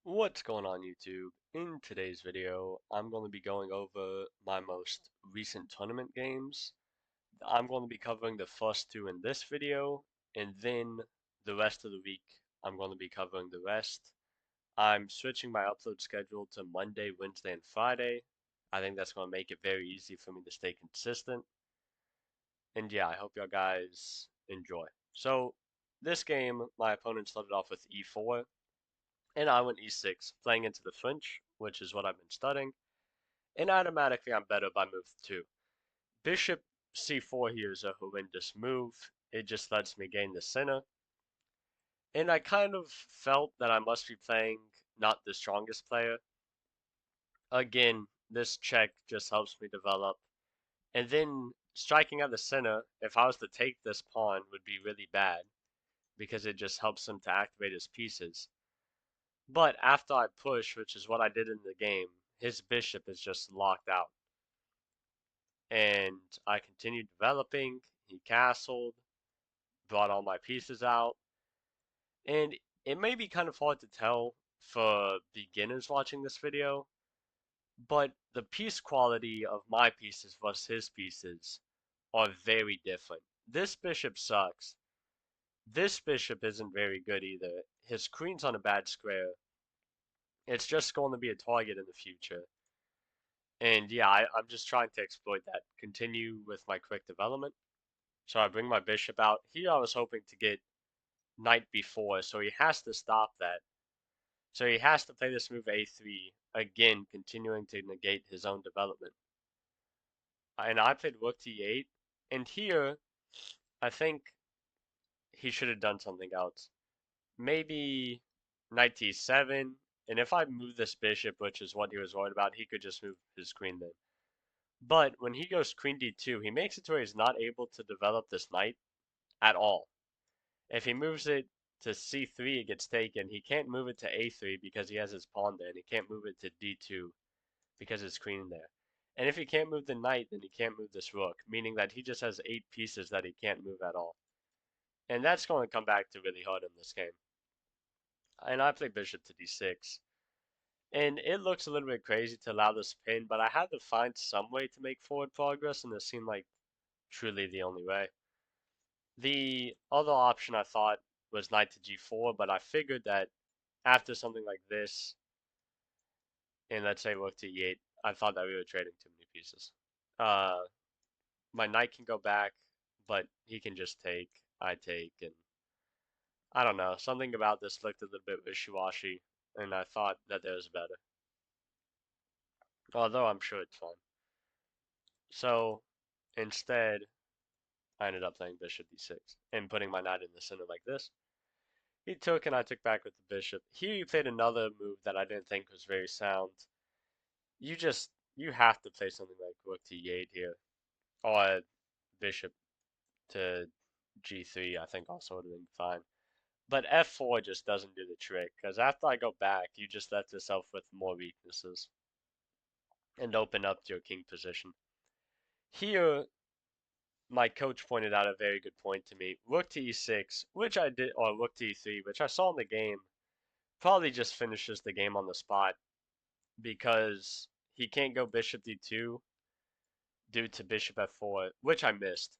What's going on YouTube? In today's video, I'm going to be going over my most recent tournament games. I'm going to be covering the first two in this video, and then the rest of the week, I'm going to be covering the rest. I'm switching my upload schedule to Monday, Wednesday, and Friday. I think that's going to make it very easy for me to stay consistent. And yeah, I hope y'all guys enjoy. So, this game, my opponent started off with e4. And I went e6, playing into the French, which is what I've been studying, and automatically I'm better by move 2. Bishop c4 here is a horrendous move. It just lets me gain the center. And I kind of felt that I must be playing not the strongest player. Again, this check just helps me develop. And then striking at the center, if I was to take this pawn, would be really bad because it just helps him to activate his pieces. But after I push, which is what I did in the game, his bishop is just locked out. And I continued developing. He castled, brought all my pieces out. And it may be kind of hard to tell for beginners watching this video, but the piece quality of my pieces versus his pieces are very different. This bishop sucks. This bishop isn't very good either. His queen's on a bad square. It's just going to be a target in the future. And yeah, I'm just trying to exploit that. Continue with my quick development. So I bring my bishop out. Here I was hoping to get knight b4, so he has to stop that. So he has to play this move a3, again continuing to negate his own development. And I played rook t8, and here I think he should have done something else. Maybe knight t7, and if I move this bishop, which is what he was worried about, he could just move his queen then. But when he goes queen d2, he makes it to where he's not able to develop this knight at all. If he moves it to c3, it gets taken. He can't move it to a3 because he has his pawn there, and he can't move it to d2 because his queen there. And if he can't move the knight, then he can't move this rook, meaning that he just has 8 pieces that he can't move at all. And that's going to come back to really hard in this game. And I play bishop to d6. And it looks a little bit crazy to allow this pin, but I had to find some way to make forward progress, and this seemed like truly the only way. The other option I thought was knight to g4, but I figured that after something like this, and let's say rook to e8, I thought that we were trading too many pieces. Uh, my knight can go back, but he can just take, I take, and I don't know. Something about this looked a little bit wishy-washy, and I thought that there was better. Although I'm sure it's fine. So instead, I ended up playing bishop d6 and putting my knight in the center like this. He took and I took back with the bishop. Here he played another move that I didn't think was very sound. You have to play something like rook to e8 here. Or bishop to g3 I think also would have been fine. But f4 just doesn't do the trick, because after I go back, you just left yourself with more weaknesses and open up your king position. Here, my coach pointed out a very good point to me. Rook to e6, which I did, or rook to e3, which I saw in the game, probably just finishes the game on the spot because he can't go bishop d2 due to bishop f4, which I missed.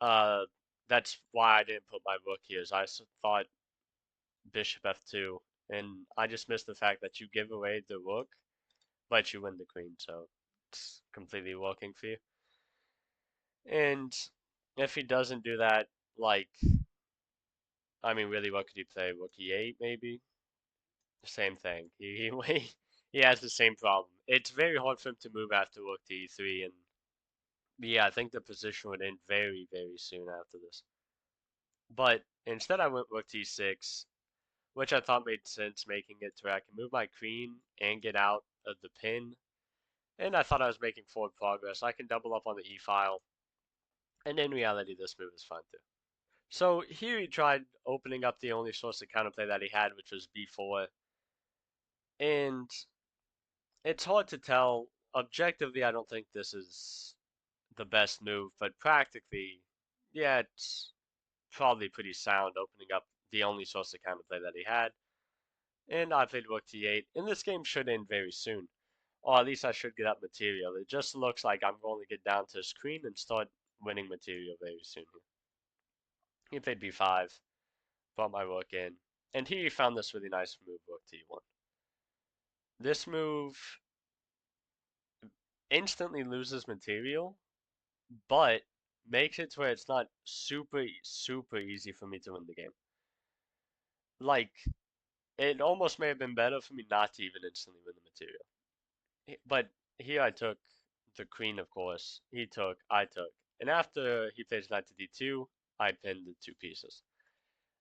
Uh, that's why I didn't put my rook here. Is I thought bishop f2, and I just missed the fact that you give away the rook, but you win the queen, so it's completely working for you. And if he doesn't do that, like, I mean, really, what could he play? Rook e8, maybe? Same thing. He has the same problem. It's very hard for him to move after rook to e3, and yeah, I think the position would end very, very soon after this. But instead, I went rook to e6, which I thought made sense, making it to where I can move my queen and get out of the pin. And I thought I was making forward progress. I can double up on the e-file, and in reality, this move is fine too. So here he tried opening up the only source of counterplay that he had, which was b4. And it's hard to tell. Objectively, I don't think this is the best move, but practically, yeah, it's probably pretty sound opening up the only source of counterplay that he had. And I played rook d8, and this game should end very soon. Or at least I should get up material. It just looks like I'm going to get down to his queen and start winning material very soon. He played b5, brought my rook in, and here he found this really nice move, rook d1. This move instantly loses material, but makes it to where it's not super easy for me to win the game. Like, it almost may have been better for me not to even instantly win the material. But here I took the queen, of course. I took. And after he plays knight to d2, I pinned the two pieces.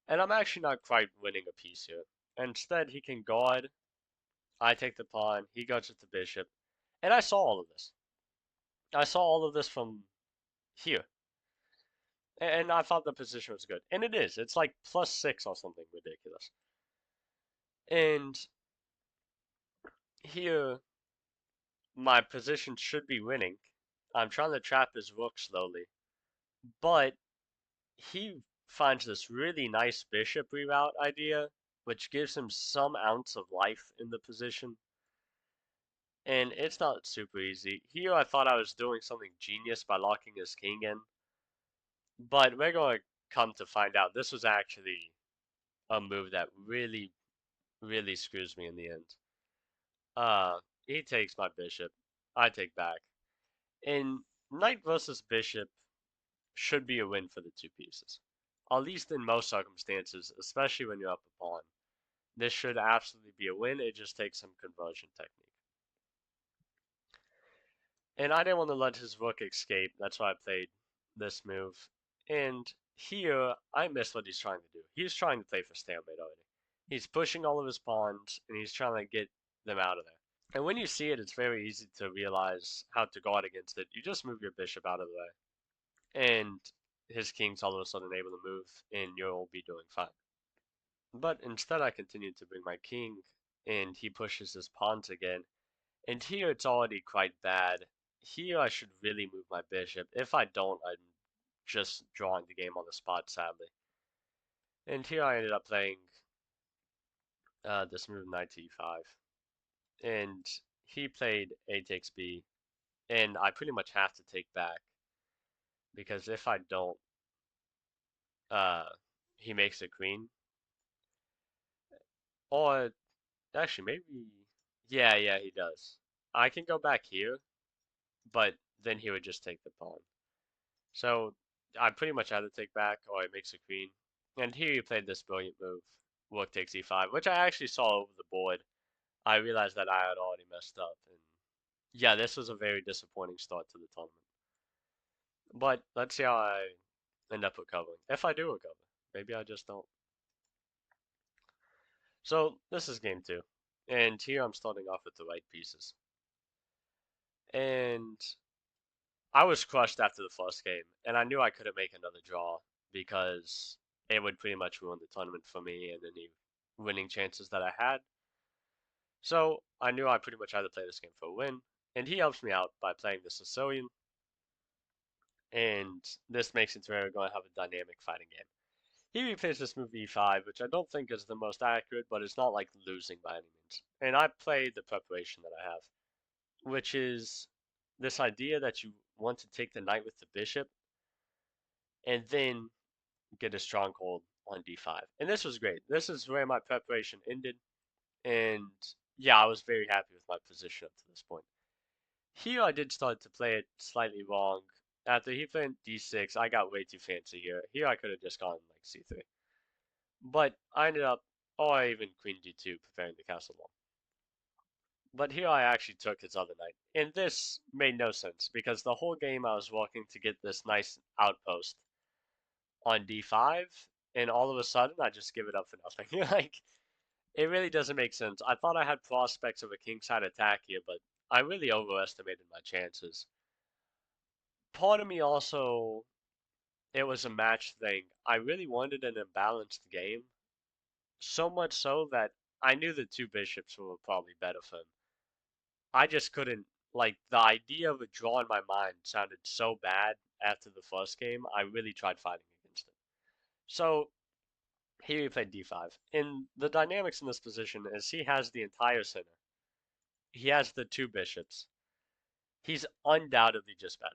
And I'm actually not quite winning a piece here. Instead, he can guard. I take the pawn. He guards with the bishop. And I saw all of this. I saw all of this from here. And I thought the position was good. And it is. It's like +6 or something ridiculous. And here, my position should be winning. I'm trying to trap his rook slowly. But he finds this really nice bishop reroute idea, which gives him some ounce of life in the position. And it's not super easy. Here I thought I was doing something genius by locking his king in. But we're going to come to find out this was actually a move that really screws me in the end. He takes my bishop. I take back. And knight versus bishop should be a win for the two pieces. At least in most circumstances, especially when you're up a pawn. This should absolutely be a win. It just takes some conversion technique. And I didn't want to let his rook escape. That's why I played this move. And here, I miss what he's trying to do. He's trying to play for stalemate already. He's pushing all of his pawns, and he's trying to get them out of there. And when you see it, it's very easy to realize how to guard against it. You just move your bishop out of the way. And his king's all of a sudden able to move, and you'll be doing fine. But instead, I continue to bring my king, and he pushes his pawns again. And here it's already quite bad. Here I should really move my bishop. If I don't, I'm just drawing the game on the spot, sadly. And here I ended up playing this move knight to e5. And he played a takes b. And I pretty much have to take back. Because if I don't, uh, he makes a queen. Or, actually, maybe... Yeah, he does. I can go back here, but then he would just take the pawn. So I pretty much had to take back, or it makes a queen. And here he played this brilliant move, rook takes e5, which I actually saw over the board. I realized that I had already messed up, and yeah, this was a very disappointing start to the tournament. But let's see how I end up recovering. If I do recover, maybe I just don't. So this is game two, and here I'm starting off with the right pieces. And I was crushed after the first game, and I knew I couldn't make another draw because it would pretty much ruin the tournament for me and any winning chances that I had. So I knew I pretty much had to play this game for a win, and he helps me out by playing the Sicilian, and this makes it where we're going to have a dynamic fighting game. He replays this move e5, which I don't think is the most accurate, but it's not like losing by any means. And I play the preparation that I have, which is this idea that you want to take the knight with the bishop, and then get a stronghold on d5. And this was great. This is where my preparation ended. And yeah, I was very happy with my position up to this point. Here I did start to play it slightly wrong. After he played d6, I got way too fancy here. Here I could have just gone like c3. But I ended up, or even queen d2, preparing the castle wall. But here I actually took his other knight. And this made no sense, because the whole game I was walking to get this nice outpost on d5, and all of a sudden I just give it up for nothing. Like, it really doesn't make sense. I thought I had prospects of a kingside attack here, but I really overestimated my chances. Part of me also, it was a match thing. I really wanted an imbalanced game, so much so that I knew the two bishops were probably better for him. I just couldn't, like, the idea of a draw in my mind sounded so bad after the first game, I really tried fighting against it. So Here he played d5. And the dynamics in this position is he has the entire center. He has the two bishops. He's undoubtedly just better.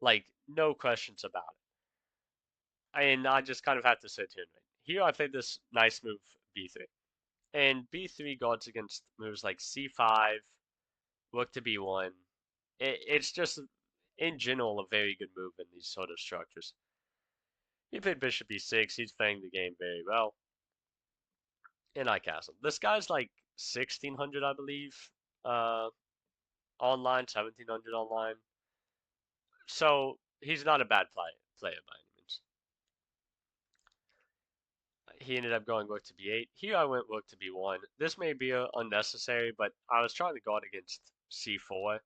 Like, no questions about it. And I just kind of have to sit here and wait. Here I played this nice move, b3. And b3 guards against moves like c5, rook to b1. It's just, in general, a very good move in these sort of structures. He played bishop e6. He's playing the game very well. And I castled. This guy's like 1600, I believe, uh, online, 1700 online. So he's not a bad player by any means. He ended up going rook to b8. Here I went rook to b1. This may be unnecessary, but I was trying to guard against c4.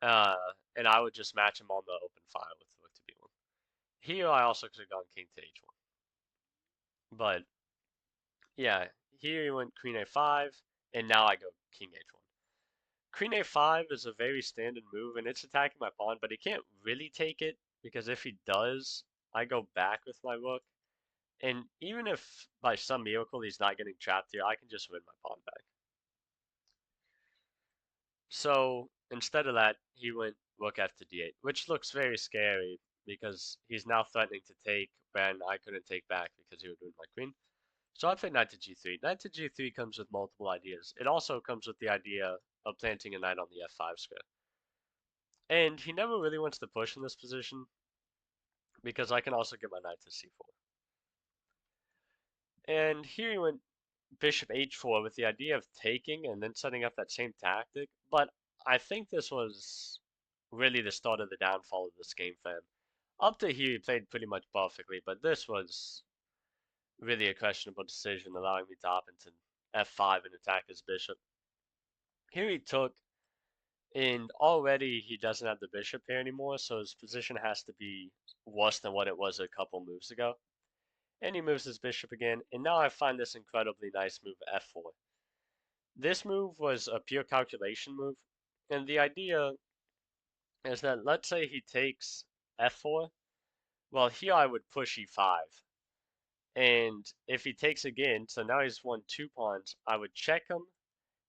Uh, and I would just match him on the open file with rook to b1. Here I also could have gone king to h1. But yeah, here he went queen a5, and now I go king h1. Queen a5 is a very standard move, and it's attacking my pawn, but he can't really take it, because if he does, I go back with my rook. And even if by some miracle he's not getting trapped here, I can just win my pawn back. So instead of that, he went rook f to d8, which looks very scary because he's now threatening to take when I couldn't take back because he would win my queen. So I played knight to g3. Knight to g3 comes with multiple ideas. It also comes with the idea of planting a knight on the f5 square. And he never really wants to push in this position because I can also get my knight to c4. And here he went bishop h4 with the idea of taking and then setting up that same tactic. But I think this was really the start of the downfall of this game for him. Up to here, he played pretty much perfectly, but this was really a questionable decision, allowing me to opt into f5 and attack his bishop. Here he took, and already he doesn't have the bishop here anymore, so his position has to be worse than what it was a couple moves ago. And he moves his bishop again, and now I find this incredibly nice move, f4. This move was a pure calculation move, and the idea is that let's say he takes f4, well here I would push e5, and if he takes again, so now he's won 2 pawns, I would check him,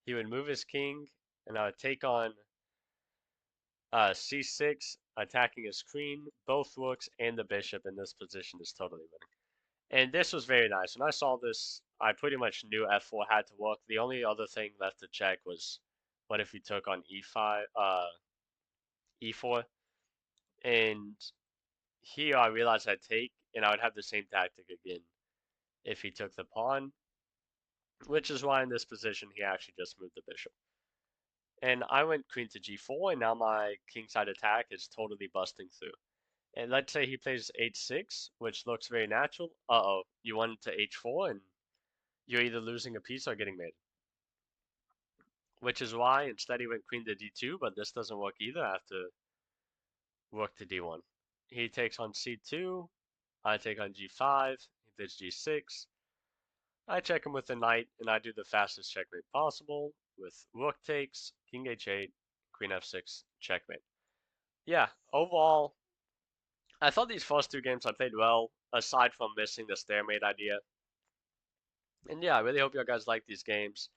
he would move his king, and I would take on c6, attacking his queen, both rooks, and the bishop in this position is totally winning. And this was very nice. When I saw this, I pretty much knew f4 had to work. The only other thing left to check was what if he took on e5, e4, and here I realized I'd take, and I would have the same tactic again if he took the pawn, which is why in this position he actually just moved the bishop. And I went queen to g4, and now my kingside attack is totally busting through. And let's say he plays h6, which looks very natural. Uh-oh, you went to h4, and you're either losing a piece or getting mated. Which is why instead he went queen to d2, but this doesn't work either after rook to d1. He takes on c2, I take on g5, he plays g6. I check him with the knight, and I do the fastest checkmate possible with rook takes, king h8, queen f6, checkmate. Yeah, overall, I thought these first 2 games I played well, aside from missing the stalemate idea. And yeah, I really hope you guys like these games.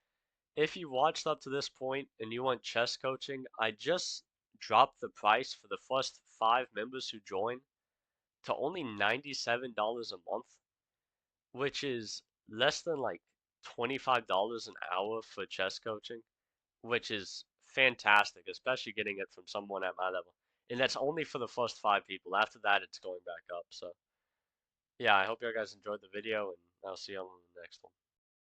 If you watched up to this point and you want chess coaching, I just dropped the price for the first 5 members who join to only $97 a month, which is less than like $25 an hour for chess coaching, which is fantastic, especially getting it from someone at my level. And that's only for the first 5 people. After that, it's going back up. So, yeah, I hope you guys enjoyed the video, and I'll see you on the next one.